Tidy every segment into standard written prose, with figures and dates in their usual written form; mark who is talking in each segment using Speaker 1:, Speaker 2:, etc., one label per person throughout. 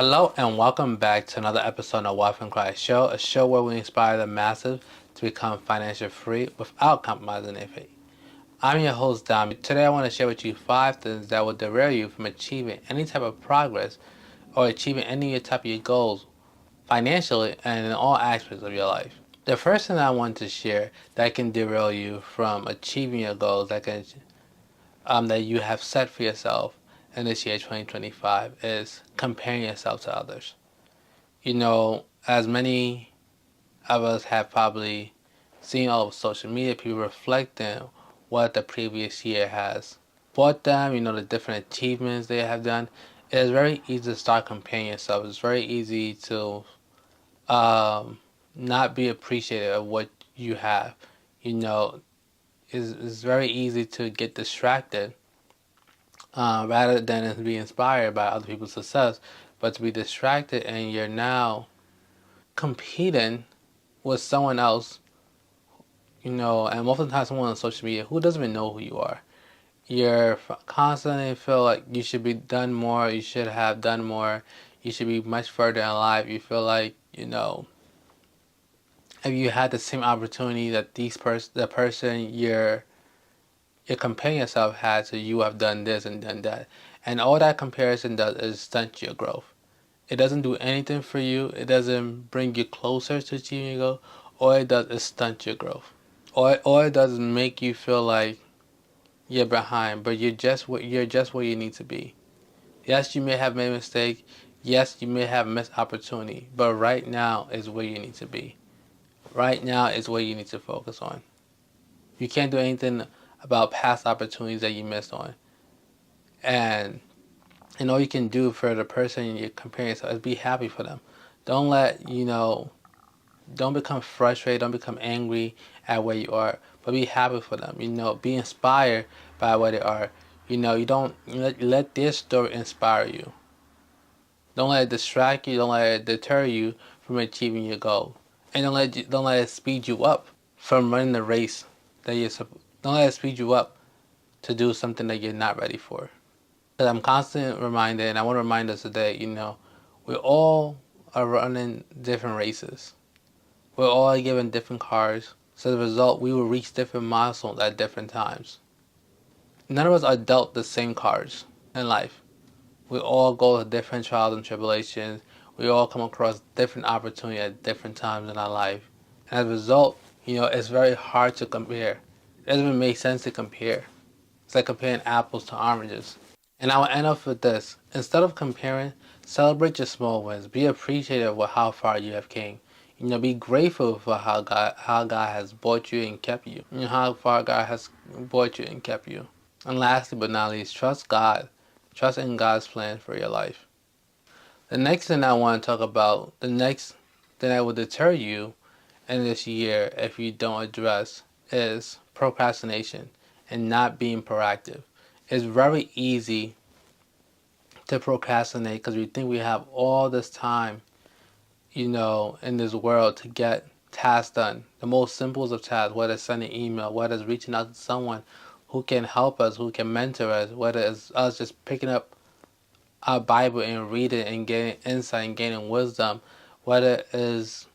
Speaker 1: Hello and welcome back to another episode of Wealth and Christ Show, a show where we inspire the masses to become financially free without compromising their faith. I'm your host, Dami. Today I want to share with you 5 things that will derail you from achieving any type of progress or achieving any type of your goals financially and in all aspects of your life. The first thing I want to share that can derail you from achieving your goals that you have set for yourself in this year 2025 is comparing yourself to others. As many of us have probably seen all over social media, people reflecting what the previous year has brought them, the different achievements they have done. It is very easy to start comparing yourself. It's very easy to not be appreciative of what you have. It's very easy to get distracted rather than to be inspired by other people's success, but to be distracted and you're now competing with someone else, and most of the time someone on social media who doesn't even know who you are. You're constantly feel like you should be done more, you should have done more, you should be much further in life. You feel like, if you had the same opportunity that the person you're comparing yourself had, so you have done this and done that. And all that comparison does is stunt your growth. It doesn't do anything for you. It doesn't bring you closer to achieving your goal. All it does is stunt your growth. All it does is make you feel like you're behind, but you're just where you need to be. Yes, you may have made a mistake. Yes, you may have missed opportunity, but right now is where you need to be. Right now is where you need to focus on. You can't do anything about past opportunities that you missed on. And all you can do for the person you're comparing yourself is be happy for them. Don't let, don't become frustrated, don't become angry at where you are, but be happy for them. Be inspired by where they are. You don't let their story inspire you. Don't let it distract you, don't let it deter you from achieving your goal. And don't let it speed you up from running the race that don't let it speed you up to do something that you're not ready for. Because I'm constantly reminded, and I want to remind us today, we all are running different races. We're all given different cars. So as a result, we will reach different milestones at different times. None of us are dealt the same cards in life. We all go through different trials and tribulations. We all come across different opportunities at different times in our life. And as a result, it's very hard to compare. It doesn't even make sense to compare. It's like comparing apples to oranges. And I will end off with this. Instead of comparing, celebrate your small wins. Be appreciative of how far you have came. Be grateful for how God has brought you and kept you. How far God has brought you and kept you. And lastly but not least, trust God. Trust in God's plan for your life. The next thing I want to talk about, the next thing that will deter you in this year if you don't address, is procrastination and not being proactive. It's very easy to procrastinate because we think we have all this time, in this world to get tasks done. The most simplest of tasks, whether it's sending an email, whether it's reaching out to someone who can help us, who can mentor us, whether it's us just picking up our Bible and reading and getting insight and gaining wisdom, whether it is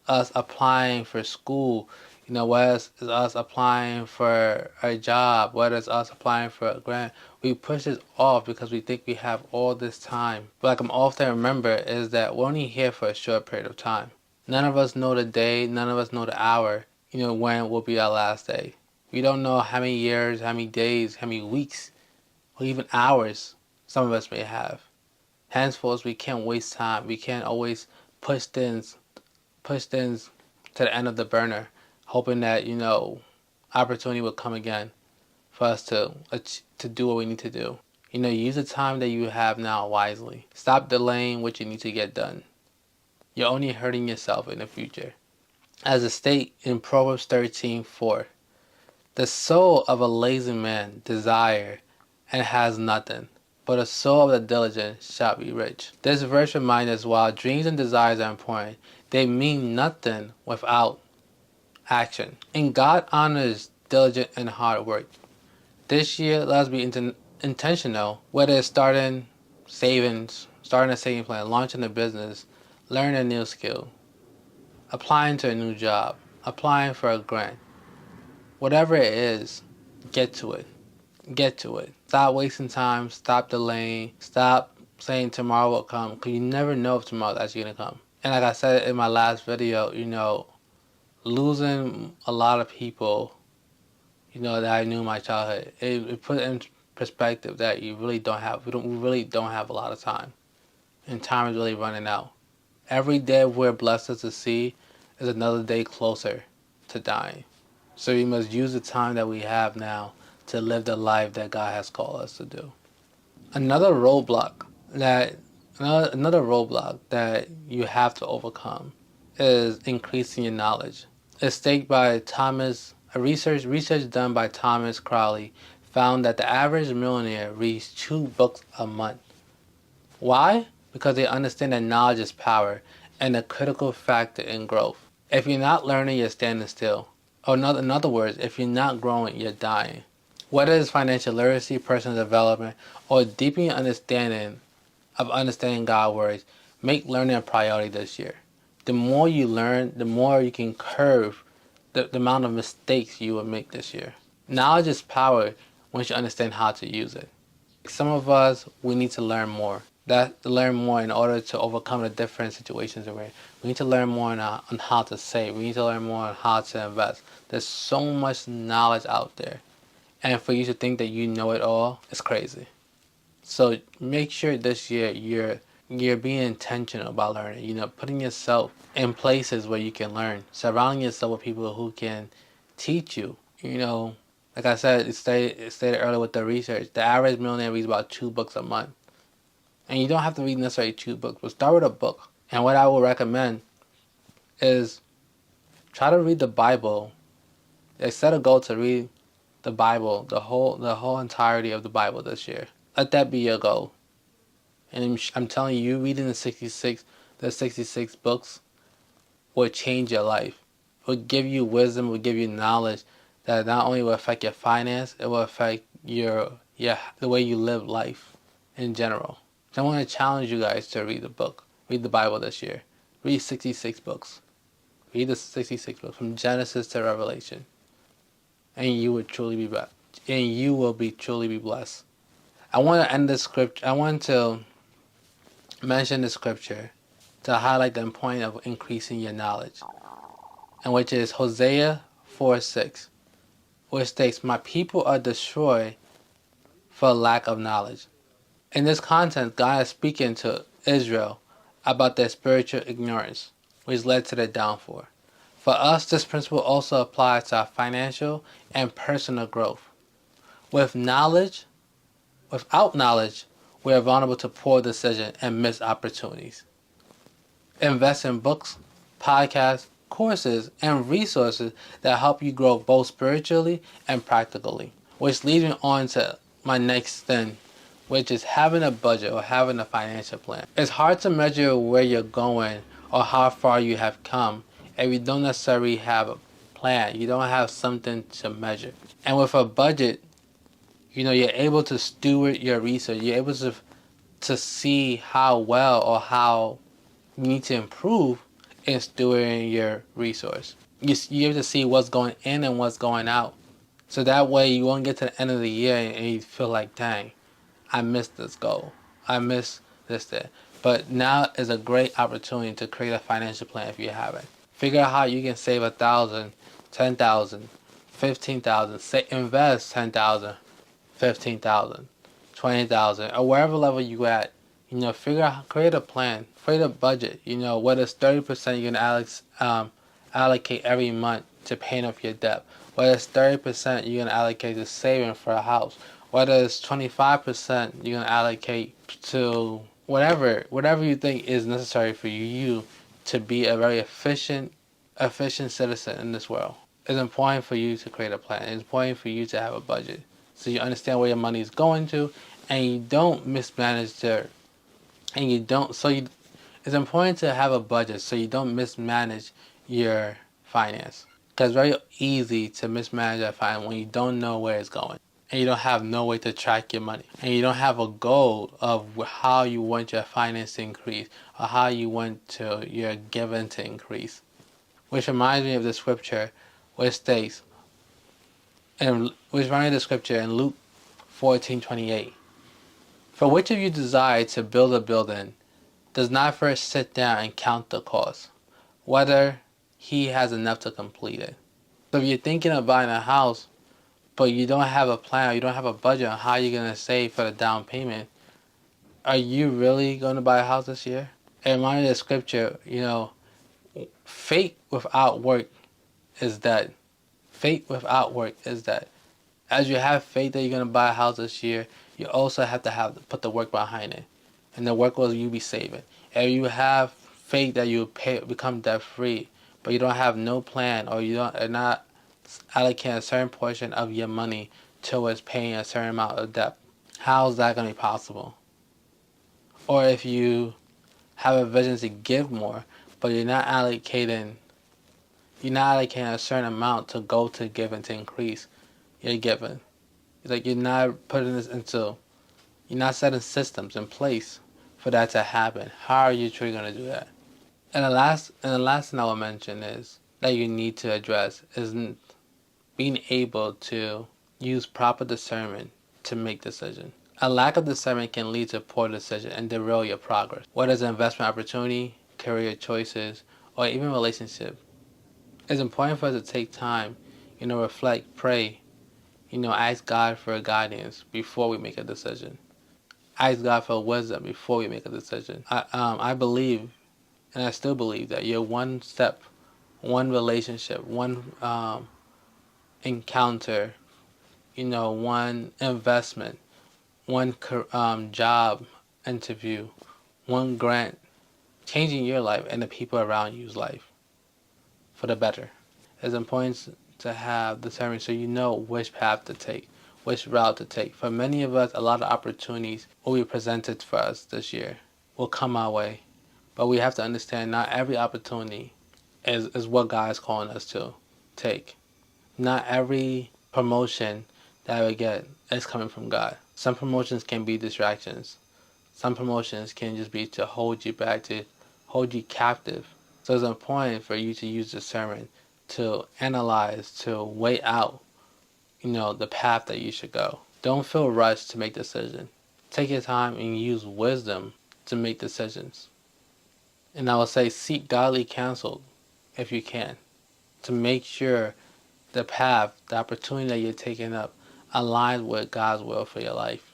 Speaker 1: us applying for school, whether it's us applying for a job, whether it's us applying for a grant. We push this off because we think we have all this time. But like I'm often remember is that we're only here for a short period of time. None of us know the day, none of us know the hour, when will be our last day. We don't know how many years, how many days, how many weeks, or even hours some of us may have. Henceforth, we can't waste time. We can't always push things to the end of the burner, hoping that, opportunity will come again for us to do what we need to do. Use the time that you have now wisely. Stop delaying what you need to get done. You're only hurting yourself in the future. As it states in Proverbs 13:4, the soul of a lazy man desire and has nothing, but the soul of the diligent shall be rich. This verse reminds us while dreams and desires are important, they mean nothing without action. And God honors diligent and hard work. This year, let's be intentional, whether it's starting savings, starting a saving plan, launching a business, learning a new skill, applying to a new job, applying for a grant, whatever it is, get to it. Get to it. Stop wasting time. Stop delaying. Stop saying tomorrow will come, because you never know if tomorrow's actually going to come. And like I said in my last video, losing a lot of people, that I knew in my childhood, it put in perspective that we really don't have a lot of time. And time is really running out. Every day we're blessed to see is another day closer to dying. So we must use the time that we have now to live the life that God has called us to do. Another roadblock that you have to overcome is increasing your knowledge. It's stated by research done by Thomas Crowley found that the average millionaire reads 2 books a month. Why? Because they understand that knowledge is power and a critical factor in growth. If you're not learning, you're standing still. Or in other words, if you're not growing, you're dying. Whether it's financial literacy, personal development, or deepening understanding God's words, make learning a priority this year. The more you learn, the more you can curve the amount of mistakes you will make this year. Knowledge is power once you understand how to use it. Some of us, we need to learn more. Learn more in order to overcome the different situations we're in. We need to learn more on how to save. We need to learn more on how to invest. There's so much knowledge out there. And for you to think that you know it all, it's crazy. So make sure this year you're being intentional about learning. Putting yourself in places where you can learn. Surrounding yourself with people who can teach you. Like I said, it stated earlier with the research, the average millionaire reads about 2 books a month. And you don't have to read necessarily 2 books, but start with a book. And what I would recommend is try to read the Bible. Set a goal to read the Bible, the whole entirety of the Bible this year. Let that be your goal. And I'm telling you, reading the 66 books will change your life. It will give you wisdom, will give you knowledge that not only will affect your finance, it will affect the way you live life in general. So I want to challenge you guys to read the Bible this year. Read 66 books. Read the 66 books from Genesis to Revelation. And you will truly be blessed. And you will truly be blessed. I want to end this scripture. I want to mention the scripture to highlight the importance of increasing your knowledge, and which is Hosea 4:6, which states, "My people are destroyed for lack of knowledge." In this context, God is speaking to Israel about their spiritual ignorance, which led to their downfall. For us, this principle also applies to our financial and personal growth. Without knowledge, we are vulnerable to poor decisions and missed opportunities. Invest in books, podcasts, courses, and resources that help you grow both spiritually and practically. Which leads me on to my next thing, which is having a budget or having a financial plan. It's hard to measure where you're going or how far you have come if you don't necessarily have a plan. You don't have something to measure. And with a budget, you're able to steward your research. You're able to see how well or how you need to improve in stewarding your resource. You're able to see what's going in and what's going out. So that way you won't get to the end of the year and you feel like, dang, I missed this goal. I missed this there. But now is a great opportunity to create a financial plan if you haven't. Figure out how you can save 1,000, 10,000, 15,000. Invest 10,000, 15,000, 20,000, or wherever level you at. Create a plan, create a budget. Whether it's 30% you can allocate every month to paying off your debt. Whether it's 30% you're gonna allocate to saving for a house. Whether it's 25% you're gonna allocate to whatever you think is necessary for you to be a very efficient citizen in this world. It's important for you to create a plan. It's important for you to have a budget, so you understand where your money is going to, and you don't mismanage it's important to have a budget so you don't mismanage your finance. Because it's very easy to mismanage that finance when you don't know where it's going. and you don't have no way to track your money, and you don't have a goal of how you want your finance to increase or how you want to your giving to increase. Which reminds me of the scripture which states, and which reminds me of the scripture in Luke 14:28. For which of you desire to build a building does not first sit down and count the cost, whether he has enough to complete it. So if you're thinking of buying a house, but you don't have a plan, or you don't have a budget on how you're going to save for the down payment, are you really going to buy a house this year? It reminds me of the scripture, faith without work is dead. Faith without work is dead. As you have faith that you're going to buy a house this year, you also have to put the work behind it. And the work will you be saving. If you have faith that you become debt free, but you don't have no plan, or are not allocating a certain portion of your money towards paying a certain amount of debt, how is that going to be possible? Or if you have a vision to give more, but you're not allocating a certain amount to go to giving to increase your giving. Like you're not setting systems in place for that to happen. How are you truly going to do that? And the last thing I will mention is that you need to address is being able to use proper discernment to make decisions. A lack of discernment can lead to poor decision and derail your progress, whether it's an investment opportunity, career choices, or even relationship. It's important for us to take time, reflect, pray, ask God for guidance before we make a decision. Ask God for wisdom before we make a decision. I believe, and I still believe that you're one step, one relationship, one encounter, one investment, one job interview, one grant, changing your life and the people around you's life for the better. It's important to have discernment so you know which path to take, which route to take. For many of us, a lot of opportunities will be presented for us this year, will come our way. But we have to understand not every opportunity is what God is calling us to take. Not every promotion that we get is coming from God. Some promotions can be distractions. Some promotions can just be to hold you back, to hold you captive. So it's important for you to use discernment to analyze, to weigh out, the path that you should go. Don't feel rushed to make decisions. Take your time and use wisdom to make decisions. And I would say seek godly counsel if you can, to make sure the path, the opportunity that you're taking up aligns with God's will for your life.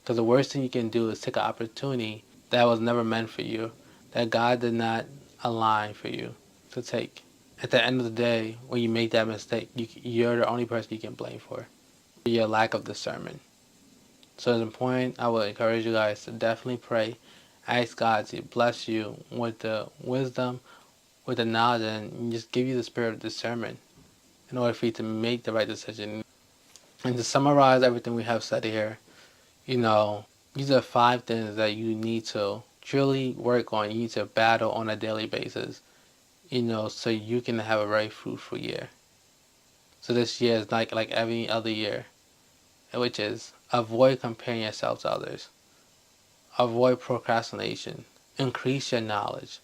Speaker 1: Because the worst thing you can do is take an opportunity that was never meant for you, that God did not align for you to take. At the end of the day, when you make that mistake, you're the only person you can blame for your lack of discernment. So it's important. I will encourage you guys to definitely pray. Ask God to bless you with the wisdom, with the knowledge, and just give you the spirit of discernment in order for you to make the right decision. And to summarize everything we have said here, these are 5 things that you need to truly work on. You need to battle on a daily basis, so you can have a very fruitful year. So this year is like every other year, which is avoid comparing yourself to others. Avoid procrastination. Increase your knowledge.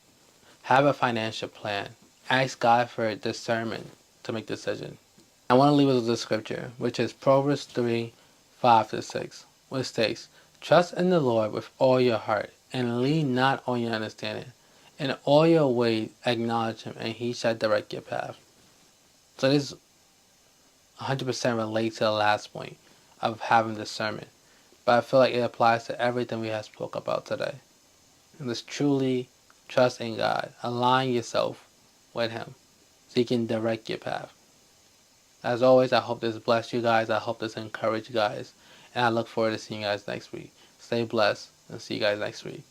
Speaker 1: Have a financial plan. Ask God for discernment to make decisions. I want to leave us with the scripture, which is Proverbs 3:5-6, which states, Trust in the Lord with all your heart, and lean not on your understanding. In all your ways acknowledge him, and he shall direct your path. So this 100% relates to the last point of having discernment. But I feel like it applies to everything we have spoke about today. And this truly trust in God. Align yourself with him so he can direct your path. As always, I hope this blessed you guys. I hope this encouraged you guys. And I look forward to seeing you guys next week. Stay blessed and see you guys next week.